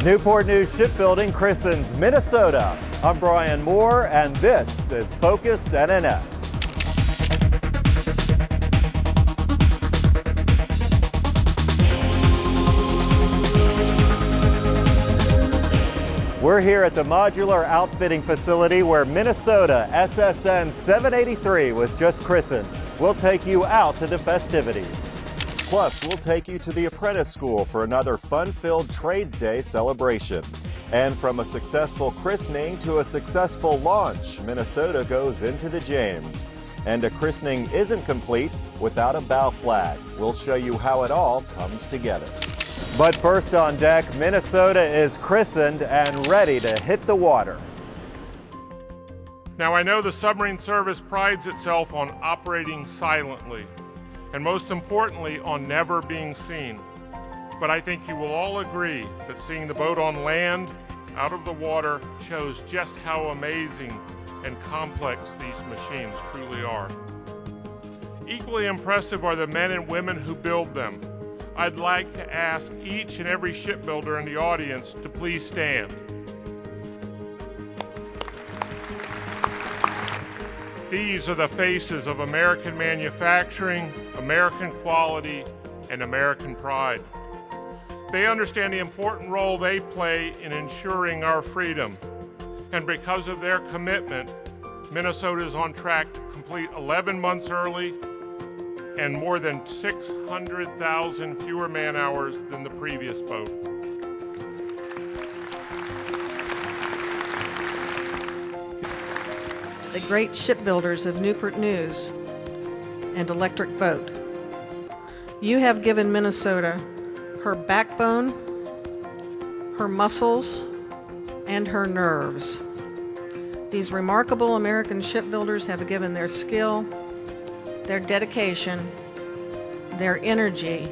Newport News Shipbuilding christens Minnesota. I'm Bryan Moore, and this is Focus NNS. We're here at the modular outfitting facility where Minnesota SSN 783 was just christened. We'll take you out to the festivities. Plus, we'll take you to the apprentice school for another fun-filled Trades Day celebration. And from a successful christening to a successful launch, Minnesota goes into the James. And a christening isn't complete without a bow flag. We'll show you how it all comes together. But first on deck, Minnesota is christened and ready to hit the water. Now, I know the submarine service prides itself on operating silently, and most importantly, on never being seen. But I think you will all agree that seeing the boat on land, out of the water, shows just how amazing and complex these machines truly are. Equally impressive are the men and women who build them. I'd like to ask each and every shipbuilder in the audience to please stand. These are the faces of American manufacturing, American quality, and American pride. They understand the important role they play in ensuring our freedom. And because of their commitment, Minnesota is on track to complete 11 months early and more than 600,000 fewer man-hours than the previous boat. The great shipbuilders of Newport News and Electric Boat. You have given Minnesota her backbone, her muscles, and her nerves. These remarkable American shipbuilders have given their skill, their dedication, their energy,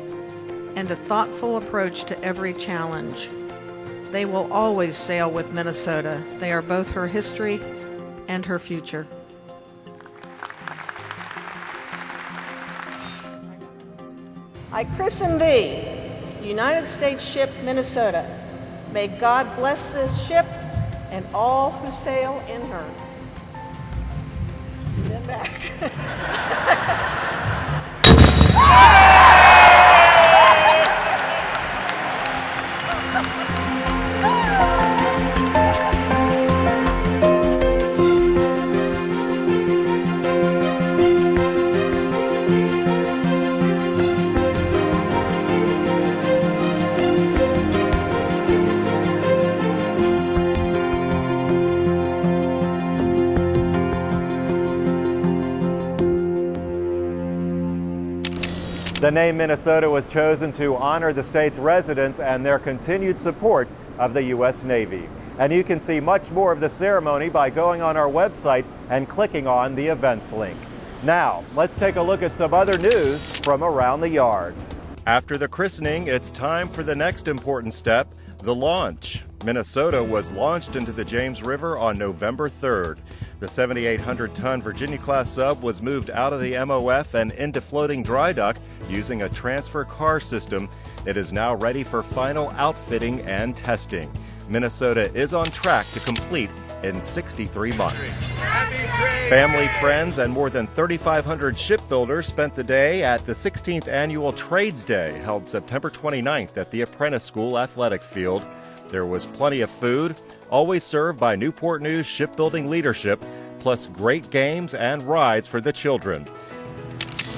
and a thoughtful approach to every challenge. They will always sail with Minnesota. They are both her history and her future. I christen thee, United States ship Minnesota. May God bless this ship and all who sail in her. Stand back. The name Minnesota was chosen to honor the state's residents and their continued support of the U.S. Navy. And you can see much more of the ceremony by going on our website and clicking on the events link. Now, let's take a look at some other news from around the yard. After the christening, it's time for the next important step, the launch. Minnesota was launched into the James River on November 3rd. The 7,800-ton Virginia-class sub was moved out of the MOF and into floating dry dock using a transfer car system. It is now ready for final outfitting and testing. Minnesota is on track to complete in 63 months. Family, friends, and more than 3,500 shipbuilders spent the day at the 16th Annual Trades Day, held September 29th at the Apprentice School Athletic Field. There was plenty of food, always served by Newport News shipbuilding leadership, plus great games and rides for the children.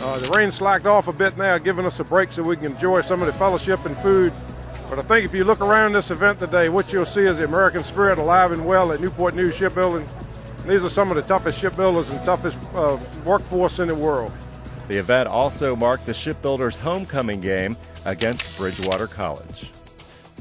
The rain slacked off a bit now, giving us a break so we can enjoy some of the fellowship and food. But I think if you look around this event today, what you'll see is the American spirit alive and well at Newport News Shipbuilding. And these are some of the toughest shipbuilders and toughest workforce in the world. The event also marked the shipbuilders' homecoming game against Bridgewater College.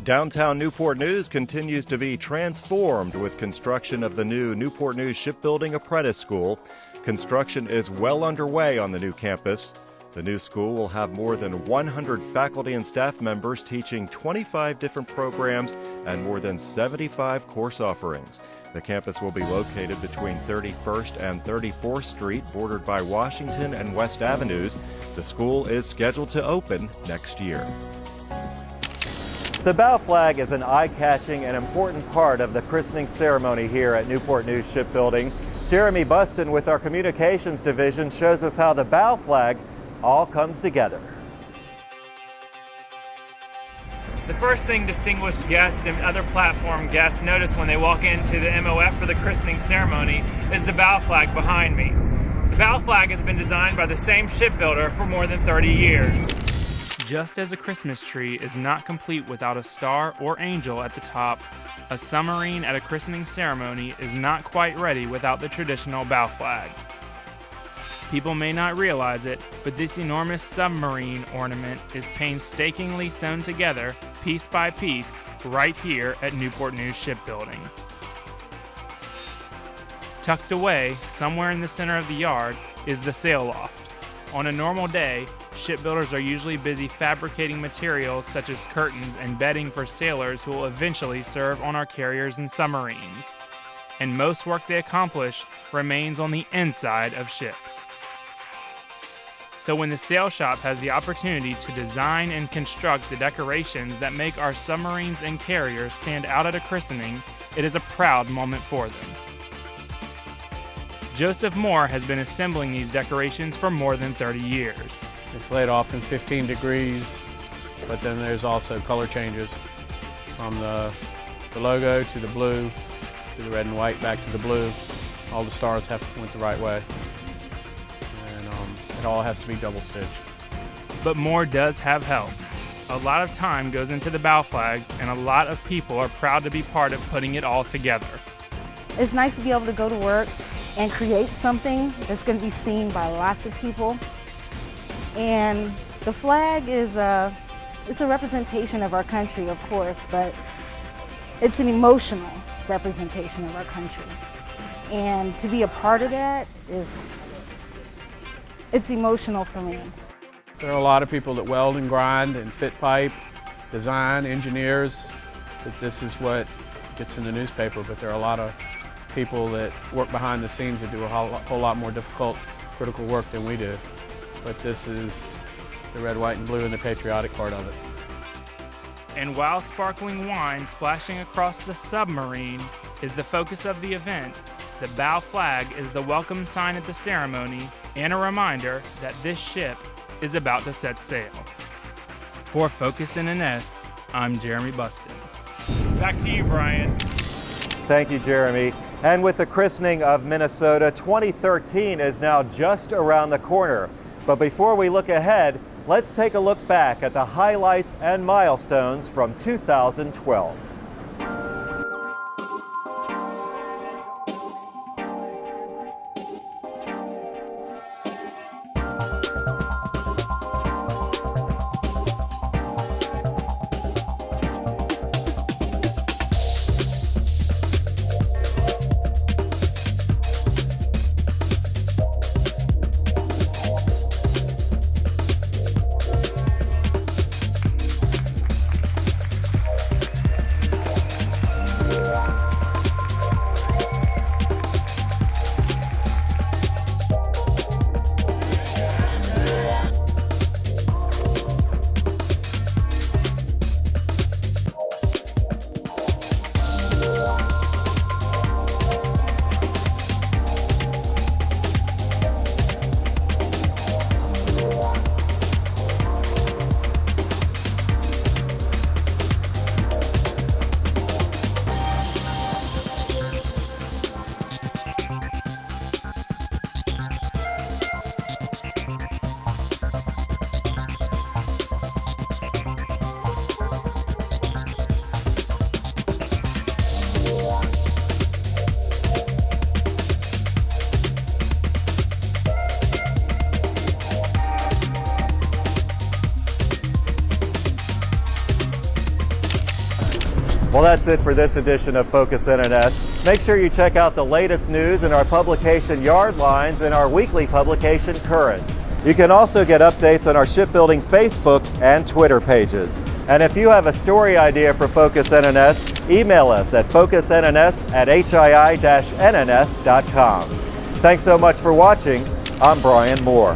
Downtown Newport News continues to be transformed with construction of the new Newport News Shipbuilding Apprentice School. Construction is well underway on the new campus. The new school will have more than 100 faculty and staff members teaching 25 different programs and more than 75 course offerings. The campus will be located between 31st and 34th Street, bordered by Washington and West Avenues. The school is scheduled to open next year. The bow flag is an eye-catching and important part of the christening ceremony here at Newport News Shipbuilding. Jeremy Buston with our communications division shows us how the bow flag all comes together. The first thing distinguished guests and other platform guests notice when they walk into the MOF for the christening ceremony is the bow flag behind me. The bow flag has been designed by the same shipbuilder for more than 30 years. Just as a Christmas tree is not complete without a star or angel at the top, a submarine at a christening ceremony is not quite ready without the traditional bow flag. People may not realize it, but this enormous submarine ornament is painstakingly sewn together, piece by piece, right here at Newport News Shipbuilding. Tucked away, somewhere in the center of the yard, is the sail loft. On a normal day, shipbuilders are usually busy fabricating materials such as curtains and bedding for sailors who will eventually serve on our carriers and submarines. And most work they accomplish remains on the inside of ships. So when the sail shop has the opportunity to design and construct the decorations that make our submarines and carriers stand out at a christening, it is a proud moment for them. Joseph Moore has been assembling these decorations for more than 30 years. It's laid off in 15 degrees, but then there's also color changes from the logo to the blue, to the red and white, back to the blue. All the stars went the right way. And it all has to be double stitched. But Moore does have help. A lot of time goes into the bow flags, and a lot of people are proud to be part of putting it all together. It's nice to be able to go to work and create something that's going to be seen by lots of people. And the flag is it's a representation of our country, of course, but it's an emotional representation of our country. And to be a part of that it's emotional for me. There are a lot of people that weld and grind and fit pipe, design, engineers, that this is what gets in the newspaper, but there are a lot of people that work behind the scenes that do a whole lot more difficult, critical work than we do. But this is the red, white, and blue and the patriotic part of it. And while sparkling wine splashing across the submarine is the focus of the event, the bow flag is the welcome sign at the ceremony and a reminder that this ship is about to set sail. For Focus NNS, I'm Jeremy Buston. Back to you, Bryan. Thank you, Jeremy. And with the christening of Minnesota, 2013 is now just around the corner. But before we look ahead, let's take a look back at the highlights and milestones from 2012. Well, that's it for this edition of Focus NNS. Make sure you check out the latest news in our publication Yard Lines and our weekly publication Currents. You can also get updates on our shipbuilding Facebook and Twitter pages. And if you have a story idea for Focus NNS, email us at focusnns@hii-nns.com. Thanks so much for watching. I'm Bryan Moore.